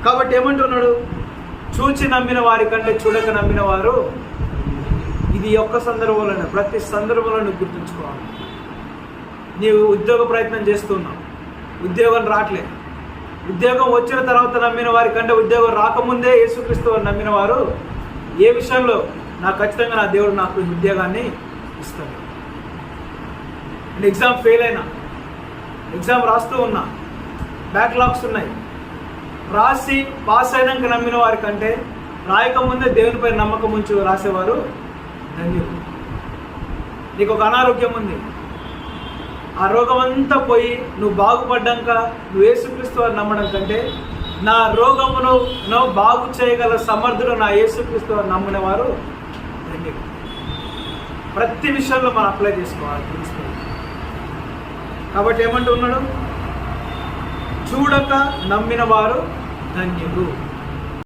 కాబట్టి ఏమంటున్నాడు? చూచి నమ్మిన వారి కంటే చూడక నమ్మిన వారు. ఇది ఒక్క సందర్భంలోనే, ప్రతి సందర్భంలో నువ్వు గుర్తుంచుకోవాలి. నీవు ఉద్యోగ ప్రయత్నం చేస్తున్నావు, ఉద్యోగం రావట్లేదు. ఉద్యోగం వచ్చిన తర్వాత నమ్మిన వారి కంటే ఉద్యోగం రాకముందే యేసుక్రీస్తు వారు నమ్మిన వారు ఏ విషయంలో? నాకు ఖచ్చితంగా నా దేవుడు నాకు ఉద్యోగాన్ని ఇస్తాడు. నేను ఎగ్జామ్ ఫెయిల్ అయినా, ఎగ్జామ్ రాస్తూ ఉన్నా, బ్యాక్లాగ్స్ ఉన్నాయి, రాసి పాస్ అయినాక నమ్మిన వారి కంటే రాయకముందే దేవునిపై నమ్మకం ఉంచి రాసేవారు ధన్యులు. నీకు ఒక అనారోగ్యం ఉంది, ఆ రోగం అంతా పోయి నువ్వు బాగుపడ్డాక నువ్వు యేసుక్రీస్తు వారు నమ్మడం కంటే నా రోగమును బాగు చేయగల సమర్థుడు నా యేసుక్రీస్తు వారు నమ్మిన వారు ధన్యులు. ప్రతి విషయంలో మనం అప్లై చేసుకోవాలి ప్రిన్సిపల్. కాబట్టి ఏమంటూ ఉన్నాడు? చూడక నమ్మిన వారు ధన్యులు.